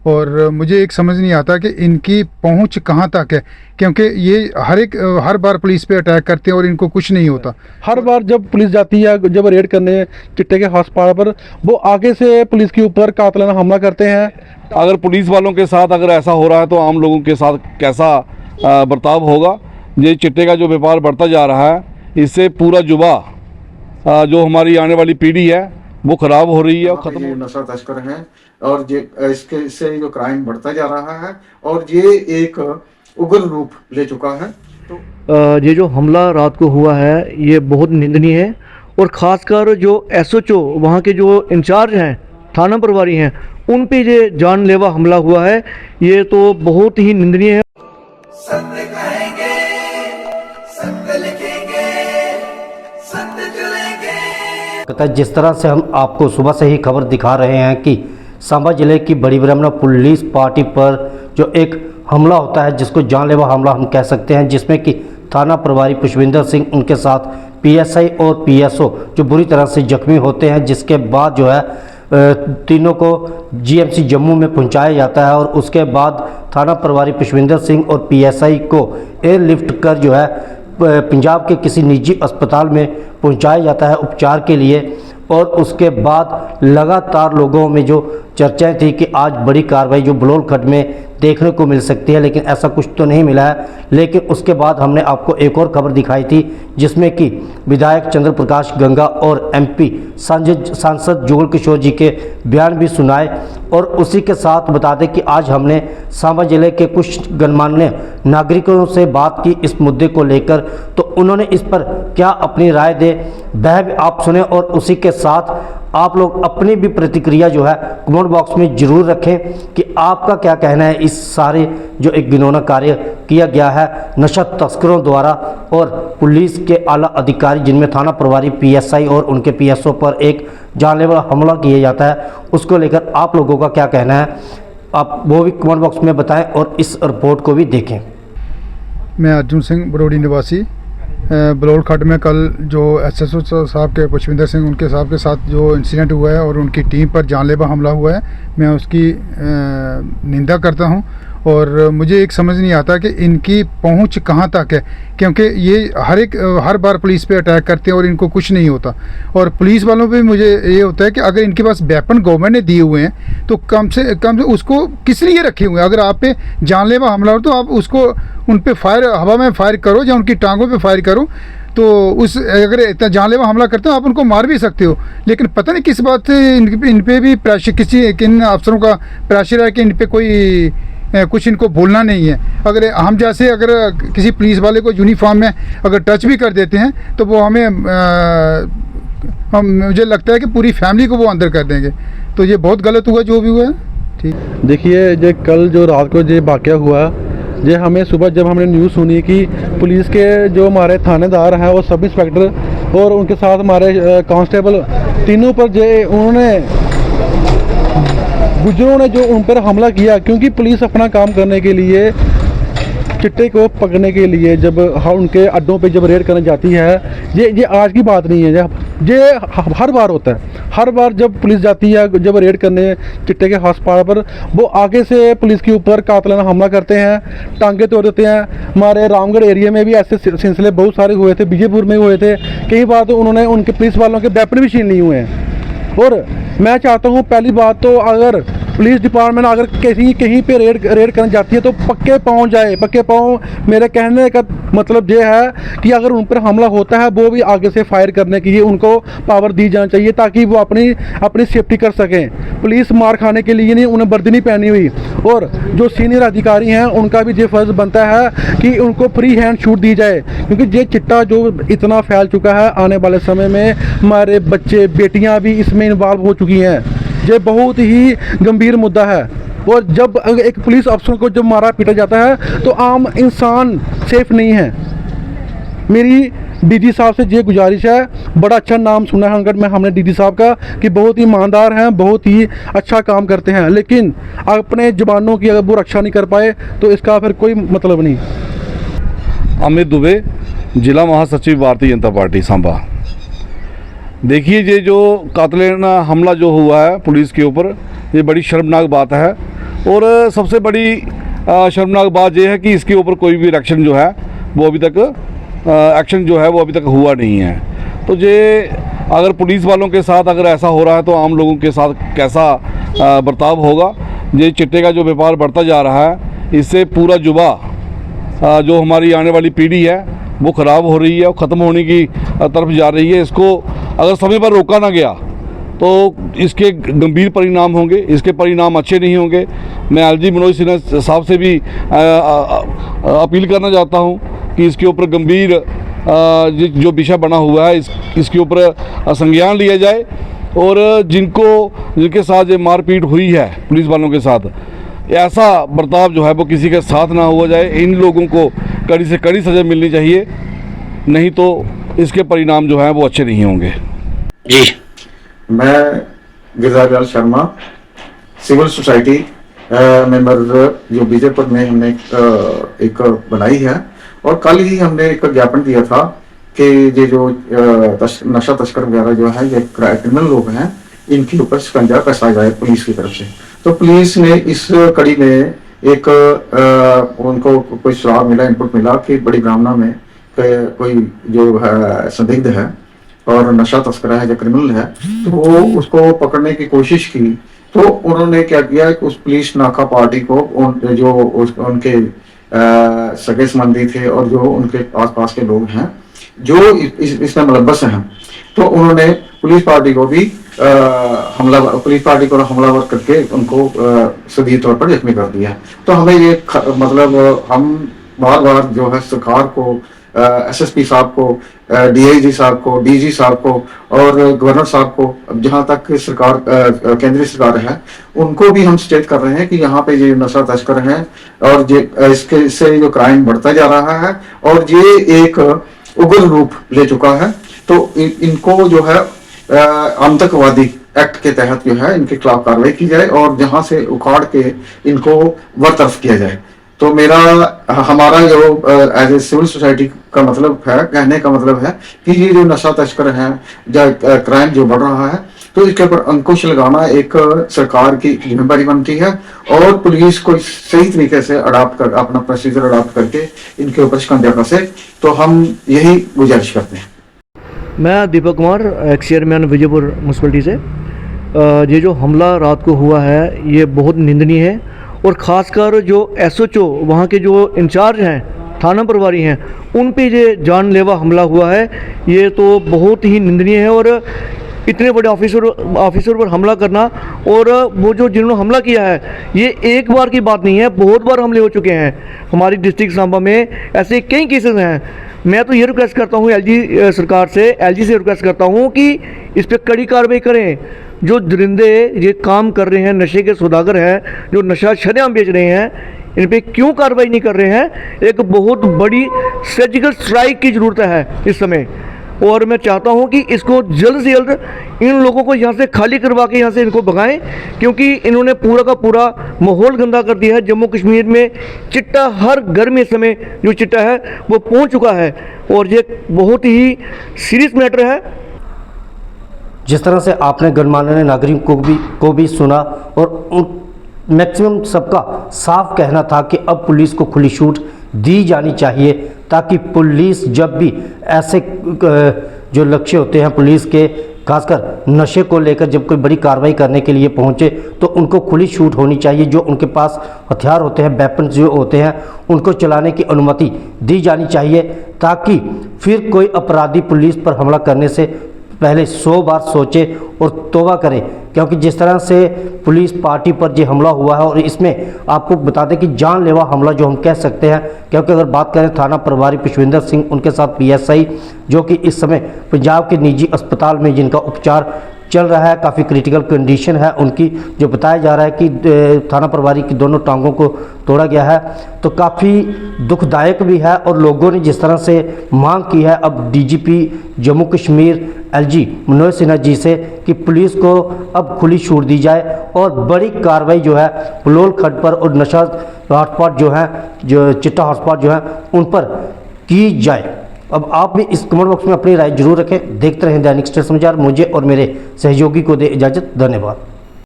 और मुझे एक समझ नहीं आता कि इनकी पहुंच कहां तक है, क्योंकि ये हर बार पुलिस पे अटैक करते हैं और इनको कुछ नहीं होता। हर बार जब पुलिस जाती है, जब रेड करने चिट्टे के हॉस्पिटल पर, वो आगे से पुलिस के ऊपर कातिलाना हमला करते हैं। अगर पुलिस वालों के साथ अगर ऐसा हो रहा है तो आम लोगों के साथ कैसा बर्ताव होगा। ये चिट्टे का जो व्यापार बढ़ता जा रहा है, इससे पूरा युवा जो हमारी आने वाली पीढ़ी है वो खराब हो रही है और खत्म। ये नशा तस्कर हैं और ये इससे जो क्राइम बढ़ता जा रहा है और ये एक उग्र रूप ले चुका है। तो ये जो हमला रात को हुआ है ये बहुत निंदनीय है, और ख़ासकर जो एसएचओ वहाँ के जो इंचार्ज हैं, थाना प्रभारी हैं, उन पे ये जानलेवा हमला हुआ है, ये तो बहुत ही निंदनीय है। सत्य कहेंगे, सत्य लिखेंगे, सत्य चलेंगे। जिस तरह से हम आपको सुबह से ही खबर दिखा रहे हैं कि सांबा जिले की बड़ी ब्राह्मणा पुलिस पार्टी पर जो एक हमला होता है, जिसको जानलेवा हमला हम कह सकते हैं, जिसमें कि थाना प्रभारी पुष्पिंदर सिंह, उनके साथ पीएसआई और पीएसओ जो बुरी तरह से जख्मी होते हैं, जिसके बाद जो है तीनों को जीएमसी जम्मू में पहुंचाया जाता है और उसके बाद थाना प्रभारी पुष्पिंदर सिंह और पीएसआई को एयरलिफ्ट कर जो है पंजाब के किसी निजी अस्पताल में पहुंचाया जाता है उपचार के लिए। और उसके बाद लगातार लोगों में जो चर्चाएं थी कि आज बड़ी कार्रवाई जो बलोल खड्ड में देखने को मिल सकती है, लेकिन ऐसा कुछ तो नहीं मिला है। लेकिन उसके बाद हमने आपको एक और खबर दिखाई थी, जिसमें कि विधायक चंद्र प्रकाश गंगा और एमपी सांसद जुगल किशोर जी के बयान भी सुनाए। और उसी के साथ बता दें कि आज हमने सांबा जिले के कुछ गणमान्य नागरिकों से बात की इस मुद्दे को लेकर, तो उन्होंने इस पर क्या अपनी राय दे वह भी आप सुने, और उसी के साथ आप लोग अपनी भी प्रतिक्रिया जो है कमेंट बॉक्स में ज़रूर रखें कि आपका क्या कहना है इस सारे जो एक घिनौना कार्य किया गया है नशा तस्करों द्वारा और पुलिस के आला अधिकारी, जिनमें थाना प्रभारी, पीएसआई और उनके पीएसओ पर एक जानलेवा हमला किया जाता है, उसको लेकर आप लोगों का क्या कहना है, आप वो भी कमेंट बॉक्स में बताएं और इस रिपोर्ट को भी देखें। मैं अर्जुन सिंह, बरोड़ी निवासी। बलोल खड्ड में कल जो एसएसओ साहब के पुष्पिंदर सिंह उनके साहब के साथ जो इंसिडेंट हुआ है और उनकी टीम पर जानलेवा हमला हुआ है, मैं उसकी निंदा करता हूं। और मुझे एक समझ नहीं आता कि इनकी पहुंच कहां तक है, क्योंकि ये हर बार पुलिस पे अटैक करते हैं और इनको कुछ नहीं होता। और पुलिस वालों पे मुझे ये होता है कि अगर इनके पास वेपन गवर्नमेंट ने दिए हुए हैं तो कम से कम उसको किस लिए रखे हुए हैं। अगर आप पे जानलेवा हमला हो तो आप उसको उन पे हवा में फायर करो या उनकी टांगों पे फायर करो, तो अगर इतना जानलेवा हमला करते हो आप उनको मार भी सकते हो। लेकिन पता नहीं किस बात से इन पे भी प्रेशर, किन अफसरों का प्रेशर है कि इन पे कोई कुछ इनको बोलना नहीं है। अगर हम जैसे अगर किसी पुलिस वाले को यूनिफॉर्म में अगर टच भी कर देते हैं तो वो मुझे लगता है कि पूरी फैमिली को वो अंदर कर देंगे। तो ये बहुत गलत हुआ जो भी हुआ है। ठीक, देखिए ये कल जो रात को ये वाक़या हुआ, ये हमें सुबह जब हमने न्यूज़ सुनी कि पुलिस के जो हमारे थानेदार हैं वो सब इंस्पेक्टर और उनके साथ हमारे कांस्टेबल तीनों पर जो उन्होंने गुजरों ने जो उन पर हमला किया, क्योंकि पुलिस अपना काम करने के लिए चिट्टे को पकड़ने के लिए जब उनके अड्डों पे जब रेड करने जाती है, ये आज की बात नहीं है, ये हर बार होता है। हर बार जब पुलिस जाती है जब रेड करने चिट्टे के हॉस्पिटल पर, वो आगे से पुलिस के ऊपर कातिलाना हमला करते हैं, टांगे तोड़ देते हैं। हमारे रामगढ़ एरिया में भी ऐसे सिलसिले बहुत सारे हुए थे, बीजेपुर में हुए थे, कई बार तो उन्होंने उनके पुलिस वालों के वेपन भी छीन लिए हुए हैं। और मैं चाहता हूँ पहली बात तो अगर पुलिस डिपार्टमेंट अगर कहीं पे रेड करने जाती है तो पक्के पाँव जाए, पक्के पाँव। मेरे कहने का मतलब ये है कि अगर उन पर हमला होता है वो भी आगे से फायर करने की उनको पावर दी जानी चाहिए, ताकि वो अपनी सेफ्टी कर सकें। पुलिस मार खाने के लिए नहीं, उन्हें वर्दी नहीं पहनी हुई। और जो सीनियर अधिकारी हैं उनका भी ये फर्ज बनता है कि उनको फ्री हैंड छूट दी जाए, क्योंकि ये चिट्टा जो इतना फैल चुका है, आने वाले समय में हमारे बच्चे बेटियाँ भी इसमें इन्वॉल्व हो चुकी हैं। ये बहुत ही गंभीर मुद्दा है। और जब एक पुलिस अफसर को जब मारा पीटा जाता है तो आम इंसान सेफ नहीं है। मेरी डीजी साहब से ये गुजारिश है, बड़ा अच्छा नाम सुना है उनका हमने डीजी साहब का कि बहुत ही ईमानदार हैं, बहुत ही अच्छा काम करते हैं, लेकिन अपने जवानों की अगर वो रक्षा नहीं कर पाए तो इसका फिर कोई मतलब नहीं। अमित दुबे, जिला महासचिव भारतीय जनता पार्टी सांबा। देखिए ये जो कातिलाना हमला जो हुआ है पुलिस के ऊपर, ये बड़ी शर्मनाक बात है। और सबसे बड़ी शर्मनाक बात यह है कि इसके ऊपर कोई भी एक्शन जो है वो अभी तक हुआ नहीं है। तो ये अगर पुलिस वालों के साथ अगर ऐसा हो रहा है तो आम लोगों के साथ कैसा बर्ताव होगा। ये चिट्टे का जो व्यापार बढ़ता जा रहा है, इससे पूरा युवा जो हमारी आने वाली पीढ़ी है वो ख़राब हो रही है और ख़त्म होने की तरफ जा रही है। इसको अगर समय पर रोका ना गया तो इसके गंभीर परिणाम होंगे, इसके परिणाम अच्छे नहीं होंगे। मैं एलजी मनोज सिन्हा साहब से भी अपील करना चाहता हूं कि इसके ऊपर गंभीर जो विषय बना हुआ है इसके ऊपर संज्ञान लिया जाए और जिनके साथ ये मारपीट हुई है पुलिस वालों के साथ, ऐसा बर्ताव जो है वो किसी के साथ ना हुआ जाए। इन लोगों को कड़ी से कड़ी सज़ा मिलनी चाहिए, नहीं तो इसके परिणाम जो हैं वो अच्छे नहीं होंगे। जी, मैं Girdharilal Sharma, civil society member जो बीजेपुर में हमने एक बनाई है, और कल ही हमने एक ज्ञापन दिया था कि ये जो नशा तस्कर वगैरह जो है, ये क्रिमिनल लोग हैं, इनके ऊपर शिकंजा कसा जाए पुलिस की तरफ से। तो पुलिस ने इस कड़ी में एक उनको कोई सुराग मिला, इनपुट मिला कि बड़ी ब्राह्मणा में कोई जो है संदिग्ध है और नशा तस्कर है या क्रिमिनल है, तो वो उसको पकड़ने की कोशिश की। तो उन्होंने क्या किया कि उस पुलिस नाका पार्टी को उनके सगे संबंधी थे और जो उनके आसपास के लोग हैं जो इसमें मुलव्वस हैं, तो उन्होंने पुलिस पार्टी को हमलावर करके उनको सदी तौर पर जख्मी कर दिया। तो हमें ये मतलब हम बार बार जो है सरकार को, एसएसपी साहब को, डीआईजी साहब को, डीजी साहब को और गवर्नर साहब को, जहां तक सरकार केंद्रीय सरकार है, उनको भी हम सचेत कर रहे हैं कि यहाँ पे ये नशा तस्कर हैं और इससे जो क्राइम बढ़ता जा रहा है और ये एक उग्र रूप ले चुका है। तो इनको जो है आतंकवादी एक्ट के तहत जो है इनके खिलाफ कार्रवाई की जाए और जहां से उखाड़ के इनको बरतरफ किया जाए। तो हमारा जो एज ए सिविल सोसाइटी का मतलब है, कहने का मतलब है कि ये जो नशा तस्कर हैं या क्राइम जो बढ़ रहा है, तो इसके ऊपर अंकुश लगाना एक सरकार की जिम्मेदारी बनती है और पुलिस को सही तरीके से अपना प्रोसीजर अडॉप्ट करके इनके ऊपर शिकंजा कसे। तो हम यही गुजारिश करते हैं। मैं Deepak Kumar, ex chairman Vijaypur municipality से। ये जो हमला रात को हुआ है ये बहुत निंदनीय है और ख़ासकर जो एसएचओ वहाँ के जो इंचार्ज हैं, थाना प्रभारी हैं, उन पे ये जानलेवा हमला हुआ है, ये तो बहुत ही निंदनीय है। और इतने बड़े ऑफिसर पर हमला करना, और वो जो जिन्होंने हमला किया है ये एक बार की बात नहीं है, बहुत बार हमले हो चुके हैं हमारी डिस्ट्रिक्ट सांबा में, ऐसे कई केसेस हैं। मैं तो ये रिक्वेस्ट करता हूँ एलजी सरकार से, एलजी से रिक्वेस्ट करता हूँ कि इस पर कड़ी कार्रवाई करें। जो दरिंदे ये काम कर रहे हैं, नशे के सौदागर हैं, जो नशा शरेआम बेच रहे हैं, इन पे क्यों कार्रवाई नहीं कर रहे हैं। एक बहुत बड़ी सर्जिकल स्ट्राइक की ज़रूरत है इस समय, और मैं चाहता हूं कि इसको जल्द से जल्द इन लोगों को यहाँ से खाली करवा के यहाँ से इनको भगाएं, क्योंकि इन्होंने पूरा का पूरा माहौल गंदा कर दिया है। जम्मू कश्मीर में चिट्टा हर घर में इस समय जो चिट्टा है वो पहुँच चुका है और ये बहुत ही सीरियस मैटर है। जिस तरह से आपने गणमान्य नागरिकों को भी सुना और मैक्सिमम सबका साफ कहना था कि अब पुलिस को खुली छूट दी जानी चाहिए, ताकि पुलिस जब भी ऐसे जो लक्ष्य होते हैं पुलिस के, खासकर नशे को लेकर जब कोई बड़ी कार्रवाई करने के लिए पहुंचे, तो उनको खुली छूट होनी चाहिए। जो उनके पास हथियार होते हैं, वेपन जो होते हैं, उनको चलाने की अनुमति दी जानी चाहिए, ताकि फिर कोई अपराधी पुलिस पर हमला करने से पहले 100 बार सोचे और तौबा करे। क्योंकि जिस तरह से पुलिस पार्टी पर जो हमला हुआ है, और इसमें आपको बता दें कि जानलेवा हमला जो हम कह सकते हैं, क्योंकि अगर बात करें थाना प्रभारी पुष्पिंदर सिंह, उनके साथ पीएसआई जो कि इस समय पंजाब के निजी अस्पताल में जिनका उपचार चल रहा है, काफ़ी क्रिटिकल कंडीशन है उनकी, जो बताया जा रहा है कि थाना प्रभारी की दोनों टांगों को तोड़ा गया है, तो काफ़ी दुखदायक भी है। और लोगों ने जिस तरह से मांग की है अब डीजीपी जम्मू कश्मीर एलजी मनोज सिन्हा जी से कि पुलिस को अब खुली छूट दी जाए और बड़ी कार्रवाई जो है बलोल खड्ड पर और नशा हॉटस्पॉट जो है, जो चिट्टा हॉटस्पॉट जो है, उन पर की जाए। अब आप भी इस कमेंट बॉक्स में अपनी राय जरूर रखें। देखते रहें दैनिक स्टार समाचार। मुझे और मेरे सहयोगी को दे इजाज़त। धन्यवाद।